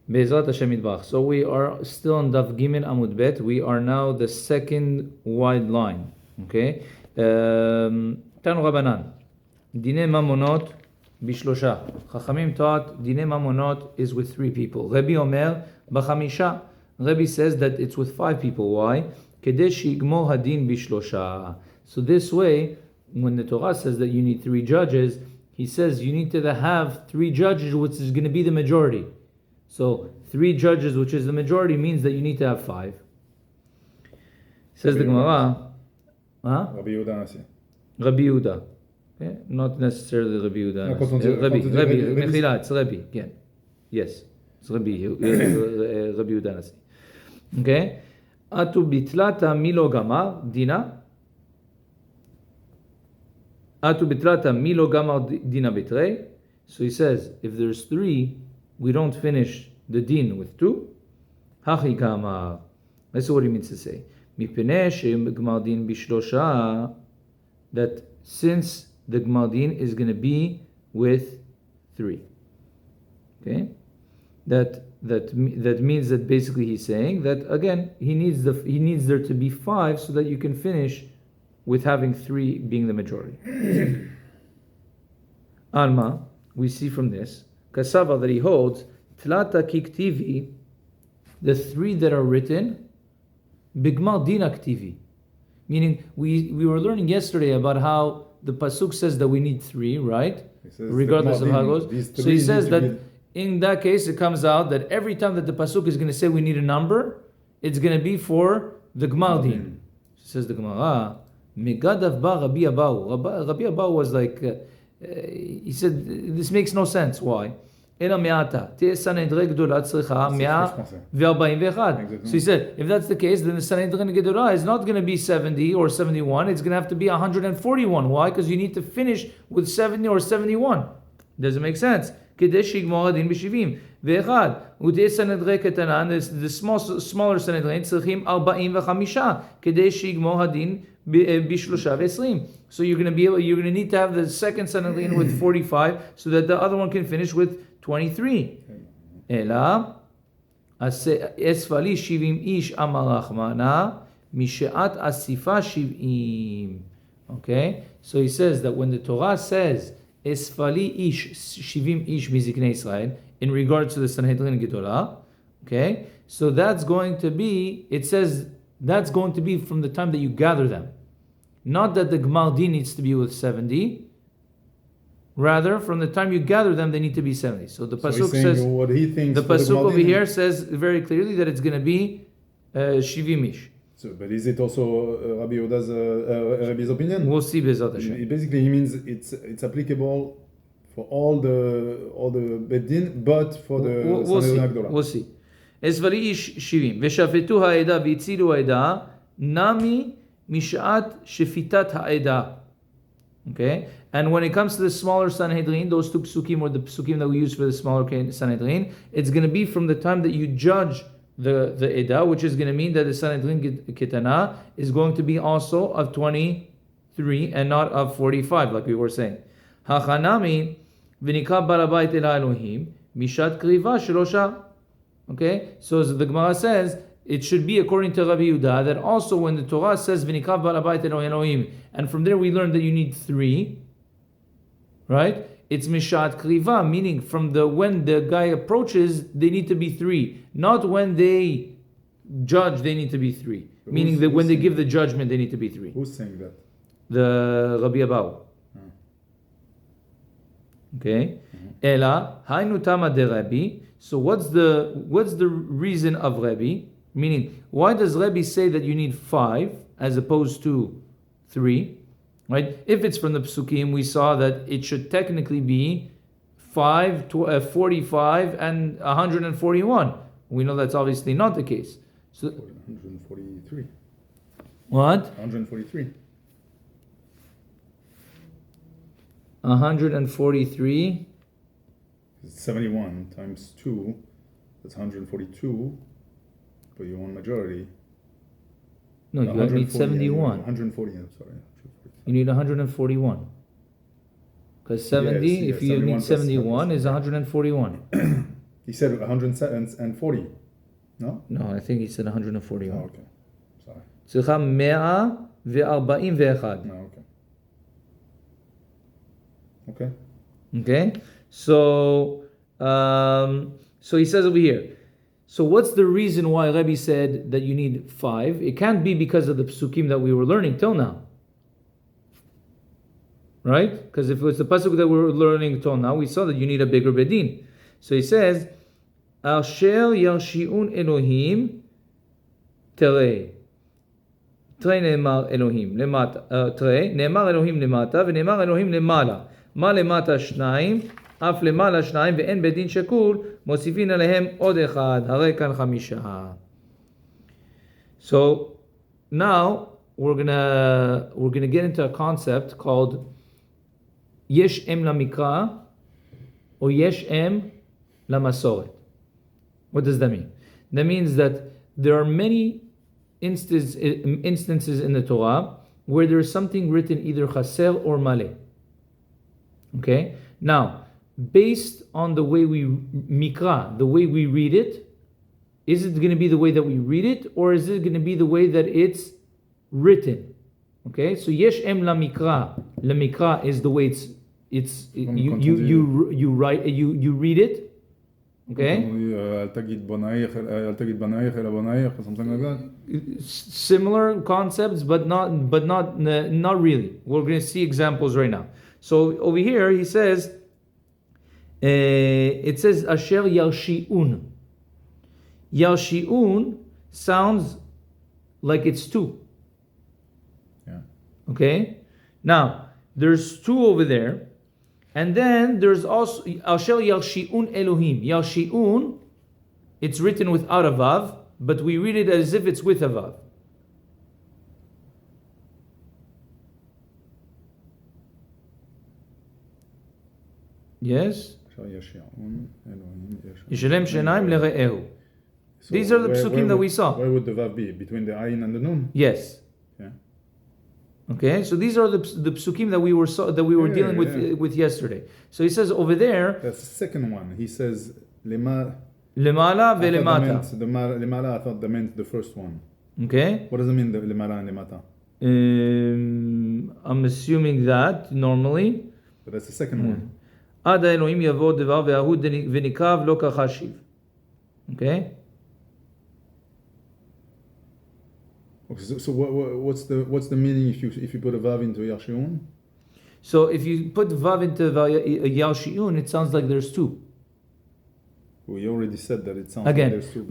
Be'ezrat Hashem Yitbarach. So we are still on Daf Gimel Amud Bet. We are now the second wide line. Okay. Tanu Rabbanan. Dine Mamonot Bishlosha. Chachamim taught Dine Mamonot is with 3 people. Rabbi Omer B'chamisha. Rabbi says that it's with 5 people. Why? Kedei shigmor hadin bishlosha. So this way, when the Torah says that you need 3 judges, he says you need to have 3 judges, which is going to be the majority. So 3 judges, which is the majority, means that you need to have 5. Says the Gemara. Rabbi Yehuda. Rabbi Yehuda. Okay? Not necessarily Rabbi Yehuda. Mechila, it's Rabbi. Yeah. Yes. It's Rabbi Yehuda. Okay? Atu bitlata milo gamar dina. Atu bitlata milo gamar dina betrei. So he says, if there's 3, we don't finish the din with 2. Hachi gamar. That's what he means to say. Mipnei she'gmar din bishlosha. That since the gmar din is going to be with 3. Okay? That means that basically he's saying that again he needs there to be 5 so that you can finish with having 3 being the majority. Alma, we see from this Kasava that he holds Tlata kiktivi, the 3 that are written bigmal din aktivi, meaning we were learning yesterday about how the pasuk says that we need 3, right? Regardless of how it goes. So he says that in that case, it comes out that every time that the pasuk is going to say we need a number, it's going to be for the Gmar Din. Says the Gemara, Megadav ba Rabbi Abahu. Rabbi Abahu was like, he said, this makes no sense. Why? So he said, if that's the case, then the Sanhedrin Gedolah is not going to be 70 or 71, it's going to have to be 141. Why? Because you need to finish with 70 or 71. Doesn't make sense. כדי שיגמור הדין ב-70. ואחד, ותהיה סנהדרין קטנה, the smaller Sanhedrin, צריכים 45, כדי שיגמור הדין ב-23. So you're going to need to have the second Sanhedrin with 45, so that the other one can finish with 23. אלא, אספלי 70 איש אמר רחמנה, משעת אסיפה 70. Okay? So he says that when the Torah says, Esfali ish, shivim ish miziknei Israel, in regards to the Sanhedrin Gedolah, okay? So that's going to be, it says, that's going to be from the time that you gather them. Not that the Gmar Din needs to be with 70, rather, from the time you gather them, they need to be 70. So the Pasuk says, what he thinks the Pasuk over here says very clearly that it's going to be shivim ish. So, but is it also Rabbi Yehuda's Rabbi's opinion? We'll see. Basically, he means it's applicable for all the Bedin, but for the Sanhedrin Agdolah. We'll see. Esvari ish shivim v'shafetu ha'eda v'itzilu ha'eda nami mishat shefitat ha'eda. Okay, and when it comes to the smaller Sanhedrin, those 2 psukim or the psukim that we use for the smaller Sanhedrin, it's going to be from the time that you judge the Eda, which is going to mean that the Sanhedrin Ketana is going to be also of 23 and not of 45, like we were saying. Hachanami v'nikra barabayit el Elohim mishat kriva shelosha. Okay, so as the Gemara says, it should be according to Rabbi Yehuda that also when the Torah says v'nikra barabayit el Elohim, and from there we learn that you need 3, right? It's mishat kriva, meaning from when the guy approaches, they need to be 3. Not when they judge, they need to be 3. But meaning that when they give the judgment, they need to be 3. Who's saying that? The Rabbi Abahu. Okay. Ela hainu tama de Rabbi. So what's the reason of Rabbi? Meaning, why does Rabbi say that you need 5 as opposed to 3? Right? If it's from the Psukim, we saw that it should technically be 45 and 141. We know that's obviously not the case. So 143. What? 143. 143. 71 times 2, that's 142, but you want majority. No, you need 71. 140, I'm sorry. You need 141. Because 70, if you need 71, is 141. He said 140. No? No, I think he said 141. Oh, okay. Sorry. צריכה 141. No, okay. Okay. Okay? So he says over here, so what's the reason why Rebbe said that you need 5? It can't be because of the psukim that we were learning till now. Right? Because if it was the pasuk that we were learning till now, we saw that you need a bigger bedin. So he says, Asher yarshi'un Elohim terei. Terei ne'emar Elohim lemata. Terei ne'emar Elohim lemata ve'ne'emar Elohim lemala. Ma lemata shnayim, af lemala shnayim, ve'en bedin shekul, mosifin alehem od echad, harei kan chamisha. So now we're gonna get into a concept called yesh em lamikra or yesh em lamasoret. What does that mean? That means that there are many instances in the Torah where there is something written either chaser or maleh. Okay? Now, based on the way we mikra, the way we read it, is it going to be the way that we read it, or is it going to be the way that it's written? Okay? So yesh em la mikra. La mikra is the way you write, you read it. Okay? Something like that. Similar concepts, but not really. We're going to see examples right now. So over here he says, it says Asher Yarshi'un. Yarshi'un sounds like it's 2. Yeah. Okay? Now, there's 2 over there. And then there's also Asher Yarshi'un Elohim. Yarshi'un, it's written without a vav, but we read it as if it's with a vav. Yes? Yishalem Shenaim Lere'ehu. These are the psukim that we saw. Where would the vav be? Between the ayin and the nun? Yes. Yeah. Okay, so these are the psukim that we were dealing with yesterday. So he says over there. That's the second one. He says lemala ve'lemata. Lemala, I thought that meant the first one. Okay. What does it mean, the lemala and lemata? I'm assuming that normally. But that's the second one. עד האלוהים יבוא דבר וההוא ונקרב לא ככה שיב. Okay? So what's the meaning if you put a vav into Yarshi'un? So if you put vav into Yarshi'un, it sounds like there's 2. We already said that it sounds Again, like there's 2.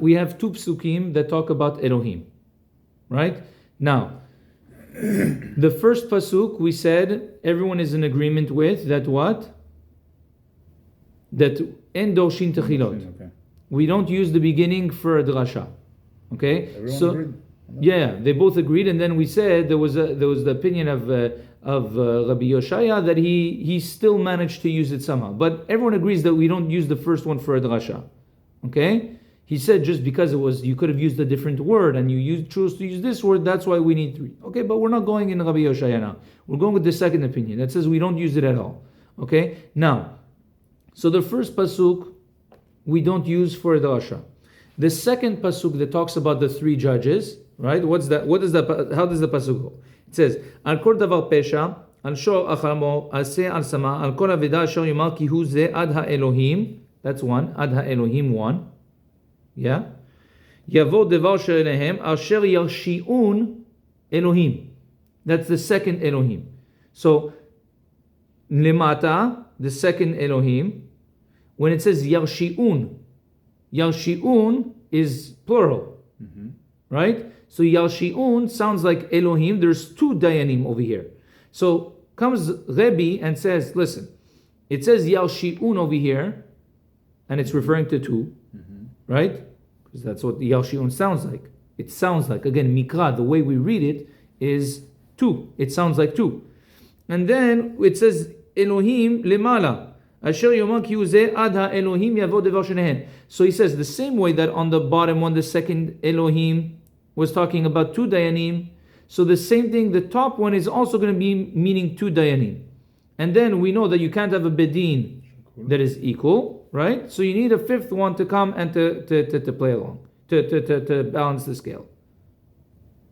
we have 2 psukim that talk about Elohim. Right? Now, the first pasuk we said everyone is in agreement with that what? That en dorshin techilot. Okay. We don't use the beginning for a drasha. Okay? Everyone agreed? Yeah, they both agreed, and then we said there was the opinion of Rabbi Yoshaya that he still managed to use it somehow. But everyone agrees that we don't use the first one for a drasha. Okay? He said just because you could have used a different word and you chose to use this word, that's why we need 3. Okay, but we're not going in Rabbi Yoshaya now. We're going with the second opinion that says we don't use it at all. Okay? Now, so the first pasuk we don't use for a drasha. The second pasuk that talks about the 3 judges, right? What's that? How does the pasuk go? It says, Al kol davar pesha, al shor acharamo, al se al sama, al kol aveda asher yomar ki hu ze ad ha-Elohim. That's 1. Ad ha-Elohim 1. Yeah? Yavo devar she'elehem, asher yarshi'un Elohim. That's the second Elohim. So, lemata, the second Elohim, when it says yarshi'un is plural. Mm-hmm. Right? So Yarshi'un sounds like Elohim. There's 2 Dayanim over here. So comes Rebbe and says, listen, it says Yarshi'un over here, and it's referring to 2, mm-hmm. right? Because that's what Yarshi'un sounds like. It sounds like, again, Mikra, the way we read it is 2. It sounds like 2. And then it says Elohim lemala. Asher yomar ki hu ze ad ha-Elohim yavo devar shenehen. So he says the same way that on the bottom one, the second Elohim was talking about 2 Dayanim. So the same thing, the top one is also going to be meaning 2 Dayanim. And then we know that you can't have a Bedin that is equal, right? So you need a fifth one to come and to play along, to balance the scale,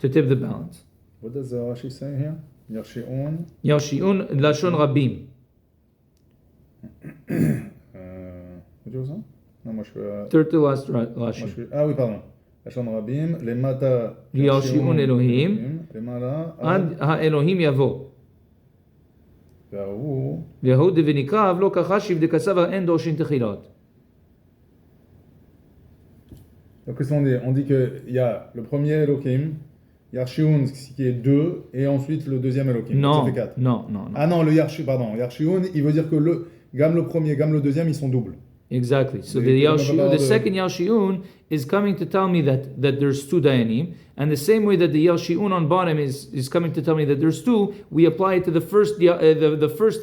to tip the balance. What does Rashi say here? Yarshi'un. Yarshi'un lashon rabim. What was that? Non, moi je fais. Third to last moi, Rashi. ah oui, pardon. Lashon rabim. Lemata. Yarshi'un Elohim. Lemala. Ad ha-Elohim yavo. וההוא. והוא דבנקרב לא כחשיב דכסב אין דורשין תחילות. Donc, qu'est-ce qu'on dit? On dit qu'il y a le premier Elohim, Yarshi'un qui est 2, et ensuite le deuxième Elohim. Non, ça fait 4. non. Ah non, le Yarshi'un, il veut dire que le premier, gamme le deuxième, ils sont doubles. Exactly. So the second Yarshi'un is coming to tell me that there's two Dayanim, and the same way that the Yarshi'un on bottom is coming to tell me that there's two, we apply it to the first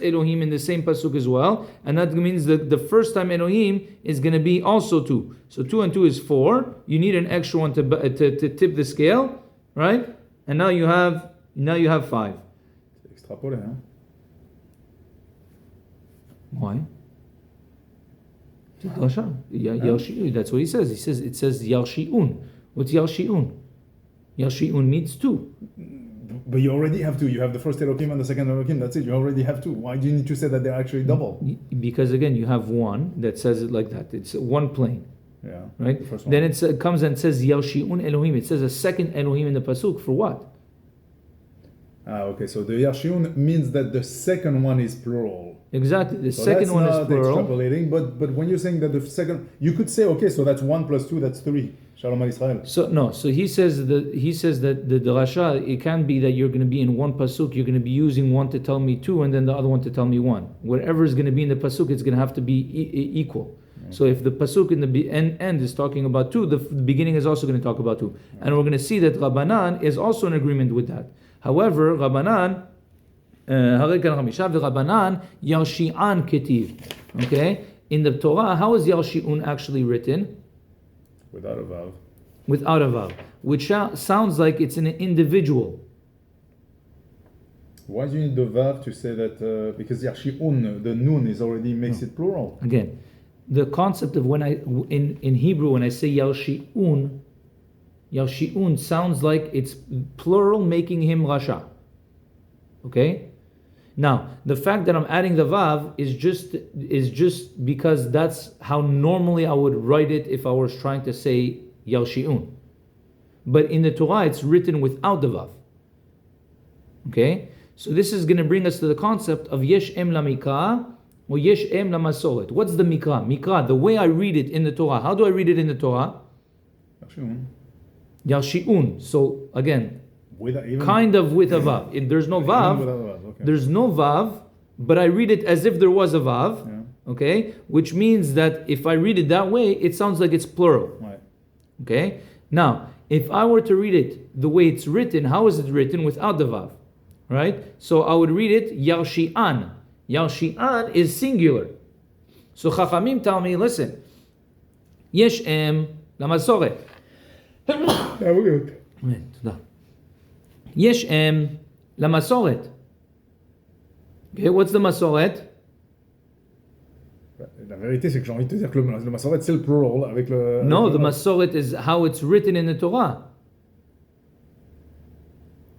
Elohim in the same pasuk as well, and that means that the first time Elohim is going to be also 2. So 2 and 2 is 4. You need an extra one to tip the scale, right? And now you have 5. C'est extrapolé, hein? Why? That's what he says. It says Yarshi'un. What's Yarshi'un? Yarshi'un means 2. But you already have 2. You have the first Elohim and the second Elohim. That's it. You already have 2. Why do you need to say that they're actually double? Because again, you have one that says it like that. It's one plane. Yeah. Right? The first one. Then it comes and says Yarshi'un Elohim. It says a second Elohim in the pasuk for what? Ah, okay. So the Yarshi'un means that the second one is plural. Exactly. The second one is plural. Extrapolating, but when you're saying that the second, you could say, okay, so that's 1 plus 2, that's 3. Shalom al Israel. So no. So he says that the drasha, it can be that you're going to be in one pasuk. You're going to be using one to tell me 2, and then the other one to tell me 1. Whatever is going to be in the pasuk, it's going to have to be equal. Okay. So if the pasuk in the end is talking about 2, the beginning is also going to talk about 2, and we're going to see that Rabbanan is also in agreement with that. However, Rabbanan. Rabbanan Yarshi'an Ketiv. Okay? In the Torah, how is Yarshi'un actually written? Without a vav. Without a vav. Which sounds like it's an individual. Why do you need the vav to say that? Because Yarshi'un, the nun, is already makes it plural. Again, the concept of when in Hebrew, when I say Yarshi'un sounds like it's plural, making him Rasha. Okay? Now, the fact that I'm adding the vav is just because that's how normally I would write it if I was trying to say Yarshi'un. But in the Torah, it's written without the vav. Okay? So this is going to bring us to the concept of Yesh Em La Mikra or Yesh Em La Masoret. What's the Mikra? Mikra, the way I read it in the Torah. How do I read it in the Torah? Yarshi'un. So again, kind of with a vav. There's no vav. Okay. There's no vav, but I read it as if there was a vav. Yeah. Okay, which means that if I read it that way, it sounds like it's plural. Right. Okay. Now, if I were to read it the way it's written, how is it written without the vav? Right. So I would read it Yarshi'an. Yarshi'an is singular. So Chachamim tell me, listen, Yesh Em La Masoret. Yesh Em La Masoret. Okay, what's the Masoret? La vérité, c'est que j'ai envie de te dire que le Masoret, c'est le plural avec le. No, the Masoret is how it's written in the Torah.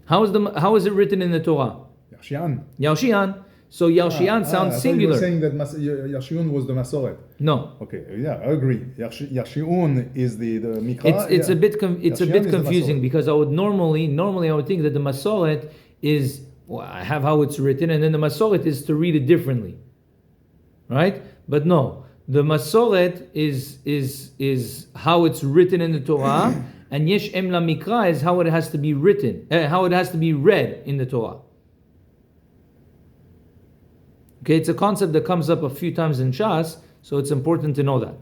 How is it written in the Torah? Yarshi'an. So Yarshi'an sounds singular. You were saying that Yarshi'un was the Masoret. No. Okay, yeah, I agree. Yarshi'un is the Mikra. It's a bit confusing because I would normally I would think that the Masoret is I have how it's written, and then the Masoret is to read it differently, right? But no, the Masoret is how it's written in the Torah, and Yesh Em La Mikra is how it has to be written, how it has to be read in the Torah. Okay, it's a concept that comes up a few times in Shas, so it's important to know that.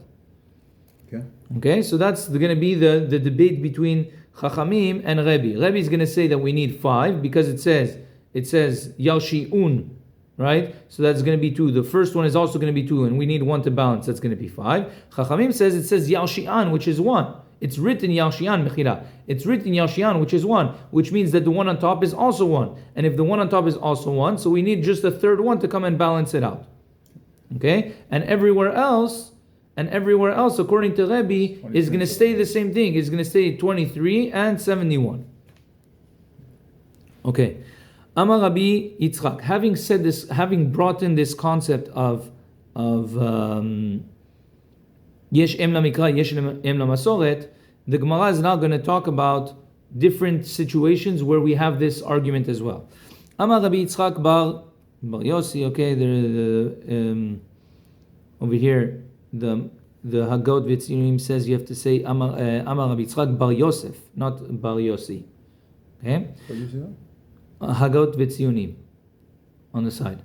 Okay, so that's going to be the debate between Chachamim and Rebbe. Rebbe is going to say that we need 5 because it says Yarshi'un, right? So that's going to be 2. The first one is also going to be 2, and we need 1 to balance. That's going to be 5. Chachamim says it says Yarshi'an, which is 1. It's written Yarshi'an Mechila. It's written Yarshi'an, which is 1, which means that the one on top is also 1. And if the one on top is also 1, so we need just a third one to come and balance it out. Okay? And everywhere else, and everywhere else, according to Rebbe, is going to stay the same thing. It's going to stay 23 and 71. Okay. Amar Rabbi Yitzchak, having said this, having brought in this concept of Yesh Em Lamikra, Yesh Em Lamasoret, the Gemara is now going to talk about different situations where we have this argument as well. Amar Rabbi Yitzchak bar Yossi, okay, over here, the Hagot Vitzinim says you have to say Amar Rabbi Yitzchak bar Yosef, not bar Yossi. Okay? What do you say that? Hagot Vitziunim on the side.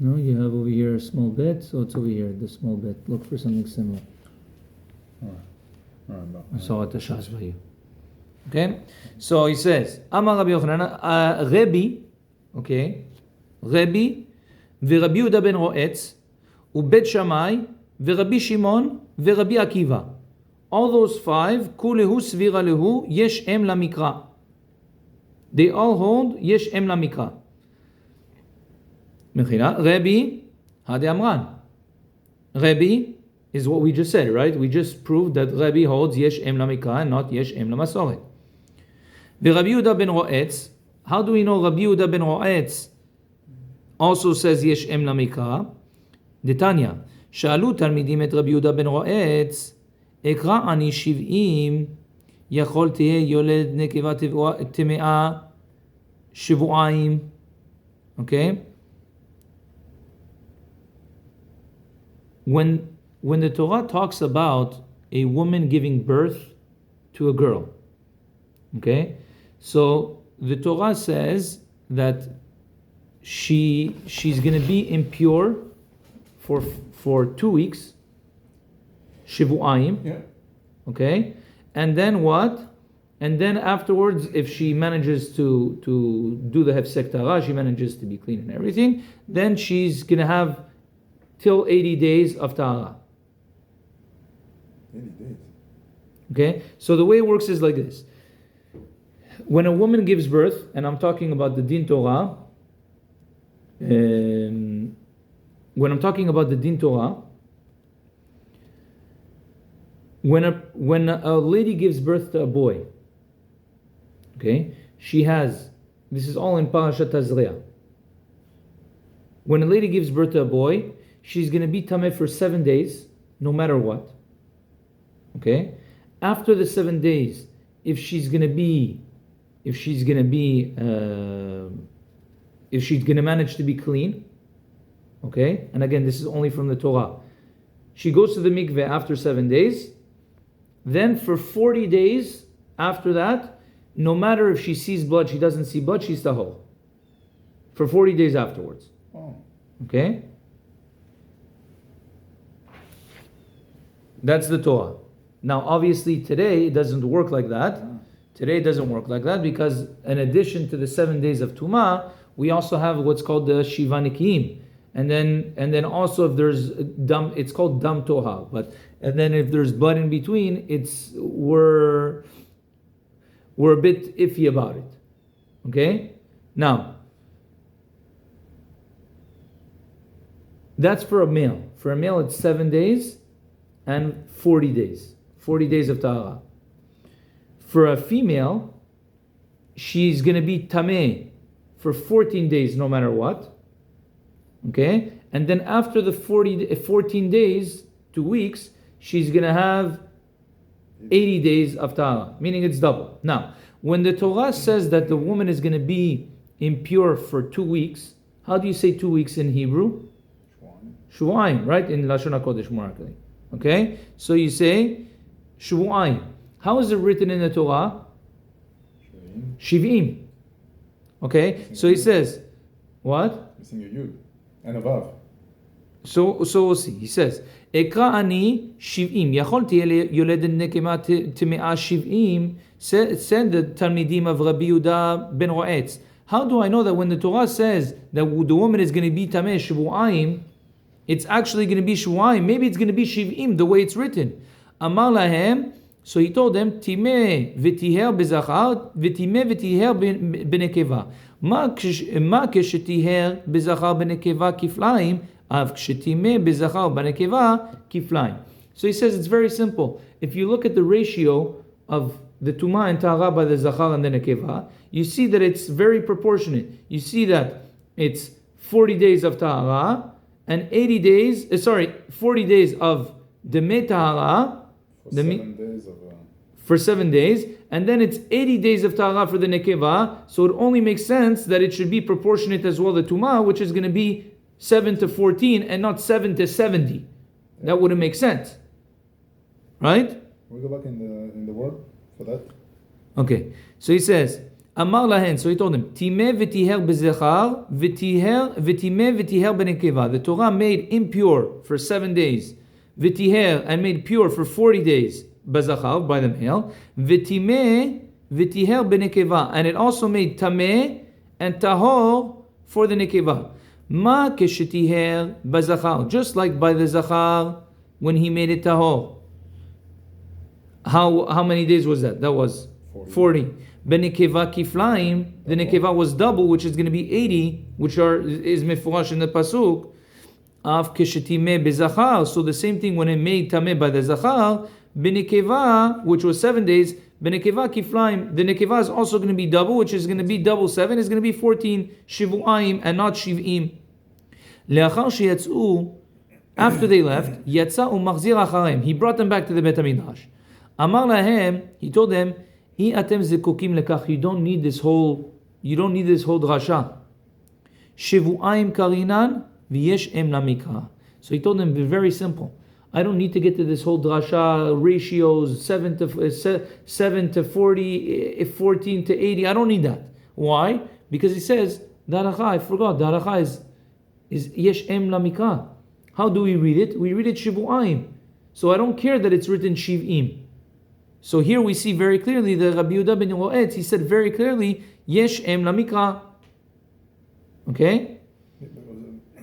No, you have over here a small bet, so it's over here, the small bet. Look for something similar. No. I saw it, the Shas by you. Okay? So he says, Amar Rabbi Yochanan, Rebbe, okay, Rebbe, Rabbi Yehuda ben Roetz, Ubet Shammai, Rabbi Shimon, Rabbi Akiva. All those five, Kulehu Svira Lehu, Yesh Em Lamikra. They all hold Yesh Em Lamikra. Mechila, Rebbe, Hade Amran. Rebbe is what we just said, right? We just proved that Rebbe holds Yesh Em Lamikra and not Yesh Em Lamasoret. Rabbi Yehuda ben Roetz, how do we know Rabbi Yehuda ben Roetz also says Yesh Em Lamikra? Detanya, שאלו תלמידים את רבי יהודה בן רועץ, אקרא אני 70, יכול תהיה יולד נקבה טמאה שבועיים. Okay? When the Torah talks about a woman giving birth to a girl, okay, so the Torah says that she's going to be impure for 2 weeks, shivu'ayim, okay, and then what? And then afterwards, if she manages to do the hefsek tara, she manages to be clean and everything, then she's going to have till 80 days of tahara. 80 days. Okay, so the way it works is like this. When a woman gives birth, and I'm talking about the Din Torah, when I'm talking about the Din Torah, when a lady gives birth to a boy, okay, she has, this is all in Parashat Tazria. When a lady gives birth to a boy, she's going to be tameh for 7 days, no matter what. Okay? After the 7 days, if she's going to manage to be clean, okay? And again, this is only from the Torah. She goes to the mikveh after 7 days. Then for 40 days after that, no matter if she sees blood, she doesn't see blood, she's tahor. For 40 days afterwards. Oh. Okay? That's the Torah. Now, obviously, today it doesn't work like that. Today it doesn't work like that because in addition to the 7 days of Tumah, we also have what's called the Shiva Nikim. And then also if there's dam, it's called dam toha. And then if there's blood in between, we're a bit iffy about it. Okay? Now, that's for a male. For a male, it's 7 days and 40 days. 40 days of tahara. For a female, she's going to be tameh for 14 days no matter what. Okay? And then after the 14 days, 2 weeks, she's going to have 80 days of tahara, meaning it's double. Now, when the Torah says that the woman is going to be impure for 2 weeks, how do you say 2 weeks in Hebrew? Shu'aim, right? In Lashon HaKodesh, more accurately. Okay? So you say Shu'aim. How is it written in the Torah? Shiv'im. Okay? So he says, what? Missing a yud and a vav. So we'll see. He says, Ekra ani shiv'im. Yachol tiyeh yoledet nekema teme'a shiv'im. Said the Talmidim of Rabbi Yehuda ben Roetz. How do I know that when the Torah says that the woman is going to be tameh shvu'ayim, it's actually going to be shvu'ayim? Maybe it's going to be shiv'im, the way it's written. Amar lahem. So he told them, Timeh v'tiher bezachar, v'timeh v'tiher benekeva. מה כשתיהר בזכר בנקבה כפליים, אף כשתימה בזכר בנקבה כפליים. So he says it's very simple. If you look at the ratio of the Tumah and Tahara by the Zachar and the Nekeva, you see that it's very proportionate. You see that it's 40 days of Tahara and 40 days of Deme Tahara for 7 days, and then it's 80 days of Tahara for the Nekeva, so it only makes sense that it should be proportionate as well, the Tumah, which is going to be 7 to 14 and not 7 to 70. That wouldn't make sense. Right? We go back in the word for that. Okay. So he says, Amar lahen. So he told him, Timeh v'tiher b'zechar, v'timeh v'tiher b'nekeva. The Torah made impure for 7 days, v'tiher, and made pure for 40 days, b'zechar, by the male, v'timeh v'tiher b'nekeva, and it also made tameh and tahor for the nekeva. Ma keshetiher b'zechar, just like by the zachar when he made it tahor. How many days was that? That was 40. Benekeva kiflaim, the nekeva was double, which is going to be 80, which is mefurash in the pasuk. Av keshetime bezachar. So the same thing when it made tameh by the zachar, benekeva, which was 7 days, benekeva kiflaim, the nekeva is also going to be double, which is going to be double 7, is going to be 14 shivu'aim and not shiv'im. Le'achar sheyatz'u, after they left, yatza u'machzir acharem, he brought them back to the Bet HaMikdash. Amar lahem, he told them, I atem zekukim lekach, you don't need this whole drasha. Shivu'aim karinan v'yesh em lamikra. So he told them, be very simple. I don't need to get to this whole drasha ratios, 7 to 40, 14 to 80. I don't need that. Why? Because he says, daracha, I forgot, daracha is yesh em lamikra. How do we read it? We read it shivu'aim. So I don't care that it's written shiv'im. So here we see very clearly the Rabbi Yehuda ben Yoetz, he said very clearly, Yesh em lamikra. Okay?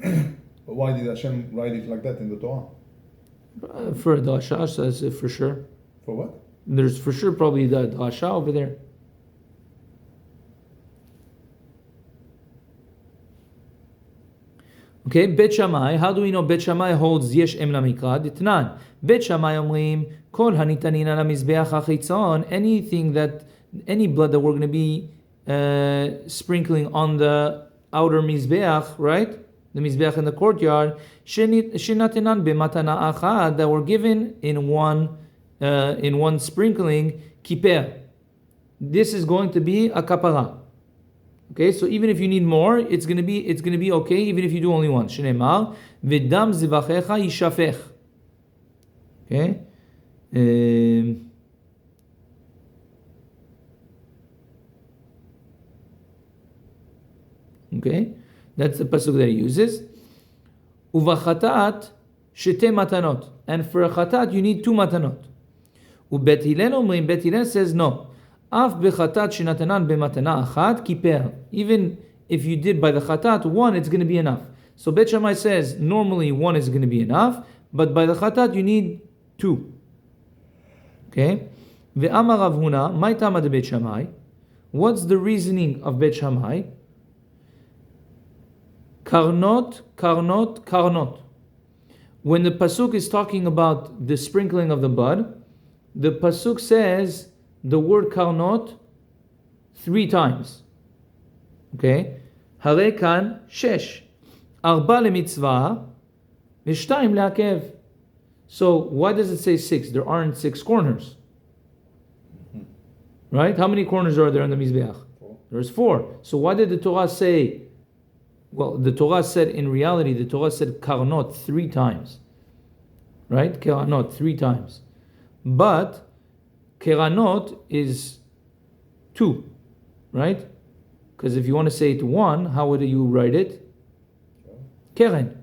But why did Hashem write it like that in the Torah? For Drasha, says for sure. For what? There's for sure probably the Drasha over there. Okay, Bet Shammai, how do we know Bet Shammai holds Yesh em lamikra? Ditnan. Bet Shammai omrim, Kol hanitanin ala mizbeach hachitzon, any blood that we're going to be sprinkling on the outer mizbeach, right? The mizbeach in the courtyard, shenatinan bematana achad, that were given in one sprinkling, kiper. This is going to be a kapara. Okay, so even if you need more, it's going to be okay, even if you do only one. Shneimar v'dam zivachecha yishafech. Okay. Okay, that's the pasuk that he uses. Uvachatat shete matanot, and for a chatat you need 2 matanot. Ubet Hillel omrim, Bet Hillel says no. Af bechatat shenatanan bematana achat kiper. Even if you did by the chatat 1, it's going to be enough. So Bet Shammai says normally 1 is going to be enough, but by the chatat you need 2. Okay? Ve'amar Rav Huna, my tama de Bet Shammai. What's the reasoning of Bet Shammai? Karnot, karnot, karnot. When the pasuk is talking about the sprinkling of the blood, the pasuk says the word karnot 3 times. Okay? Hare kan shesh. Arba lemitzvah, v'shtayim le'akev. So why does it say 6? There aren't 6 corners. Right? How many corners are there on the Mizbeach? 4. There's 4. So why did the Torah say, well, the Torah said in reality, the Torah said karnot 3 times. Right? Keranot 3 times. But keranot is 2. Right? Because if you want to say it 1, how would you write it? Keren.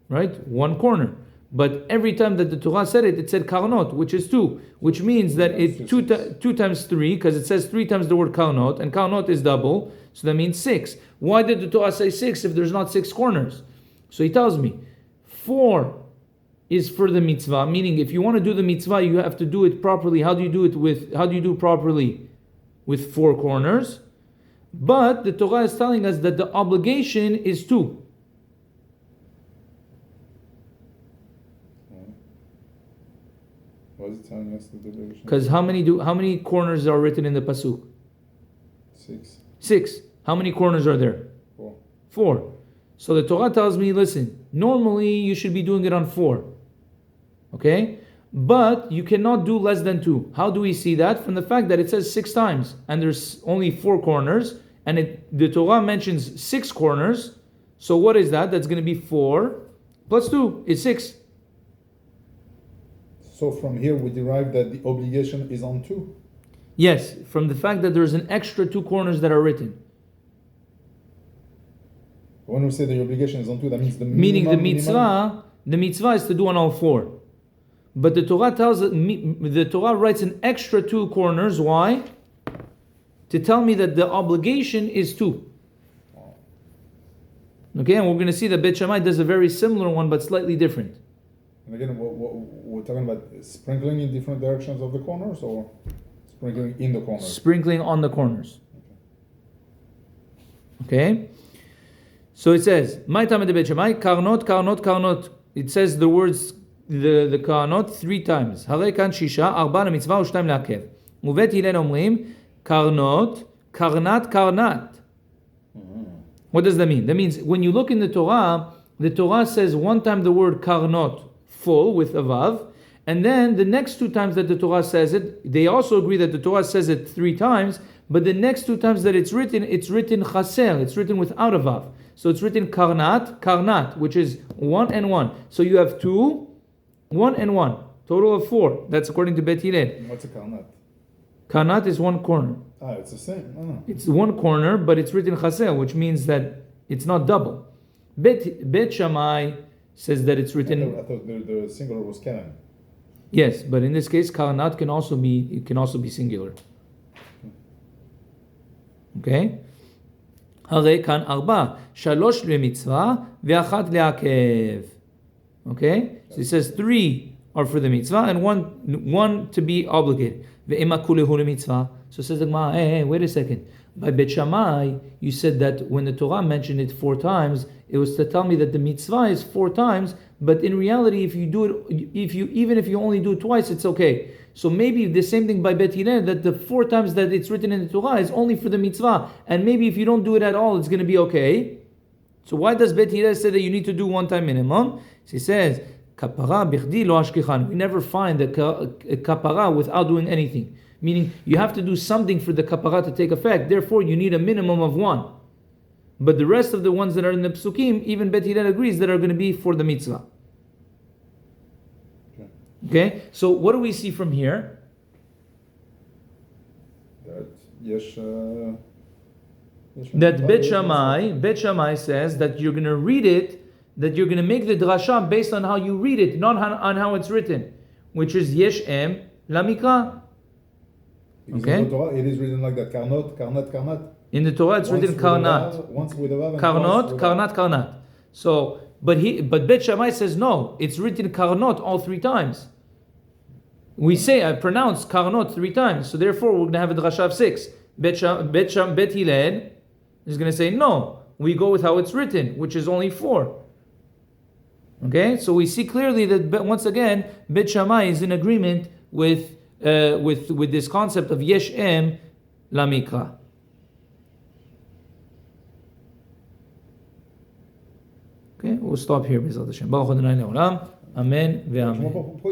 Right? 1 corner. But every time that the Torah said it, it said karnot, which is 2, which means that it's 2 times 3, because it says 3 times the word karnot, and karnot is double, so that means 6. Why did the Torah say 6 if there's not 6 corners? So he tells me, 4 is for the mitzvah, meaning if you want to do the mitzvah, you have to do it properly. How do you do properly with 4 corners? But the Torah is telling us that the obligation is 2. Why is it telling us the obligation? Because how many corners are written in the pasuk? 6. 6. How many corners are there? 4. 4. So the Torah tells me, listen, normally you should be doing it on 4. Okay? But you cannot do less than 2. How do we see that? From the fact that it says 6 times and there's only 4 corners, and the Torah mentions 6 corners. So what is that? That's going to be 4 plus 2 is 6. So from here we derive that the obligation is on 2. Yes, from the fact that there's an extra 2 corners that are written. When we say the obligation is on 2, that means the minimum, Meaning the mitzvah is to do on all 4. But the Torah writes an extra 2 corners. Why? To tell me that the obligation is 2. Okay, and we're going to see that Bet Shammai does a very similar one, but slightly different. And again, we're talking about sprinkling in different directions of the corners, or sprinkling in the corners? Sprinkling on the corners. Okay? So it says, "My time at the Bet Shammai, karnot, karnot, karnot." It says the words, the karnot 3 times. הרי כאן 6, 4 למצווה ו2 לעכב. ובית הלל אומרים, karnot, karnat, karnat. What does that mean? That means when you look in the Torah says one time the word karnot, full with a vav, and then the next 2 times that the Torah says it, they also agree that the Torah says it 3 times, but the next 2 times that it's written chaser, it's written without a vav. So it's written karnat, karnat, which is 1 and 1. So you have 2, 1 and 1, total of 4. That's according to Bet Hillel. What's a karnat? Karnat is 1 corner. It's the same. Oh. It's 1 corner, but it's written chaser, which means that it's not double. Bet Shammai says that it's written. I thought the singular was karen. Yes, but in this case, karnat can also be singular. Okay. הרי כאן 4, 3 למצווה ו1 לעכב. Okay? So it says 3 are for the mitzvah and one to be obligated. ואימה כולהו למצווה. So it says the Gemara, hey, wait a second. By Bet Shammai, you said that when the Torah mentioned it 4 times, it was to tell me that the mitzvah is 4 times, but in reality, if you do it, even if you only do it twice, it's okay. So maybe the same thing by Bet Hillel, that the 4 times that it's written in the Torah is only for the mitzvah, and maybe if you don't do it at all, it's going to be okay. So why does Bet Hillel say that you need to do 1 time minimum? So he says, kapara bichdi lo ashkichan. We never find a kapara without doing anything. Meaning, you have to do something for the kapara to take effect. Therefore, you need a minimum of 1. But the rest of the ones that are in the psukim, even Bet Hillel agrees that are going to be for the mitzvah. Okay, so what do we see from here? That Bet Shammai says that you're going to read it, that you're going to make the drasha based on how you read it, not on how it's written, which is yesh em lamikra. Okay. In the Torah, it is written like that: karnot, karnat, karnat. In the Torah, it's written karnat. Once with a vav. Karnot, karnat, karnat. So, but Bet Shammai says no. It's written karnot all 3 times. We say I pronounce karnot 3 times, so therefore we're going to have a drasha of 6. Bet Hillel is going to say no. We go with how it's written, which is only 4. Okay, so we see clearly that once again Bet Shammai is in agreement with this concept of yesh em lamikra. Okay, we'll stop here. Baruch Adonai le'olam. Amen ve'amen.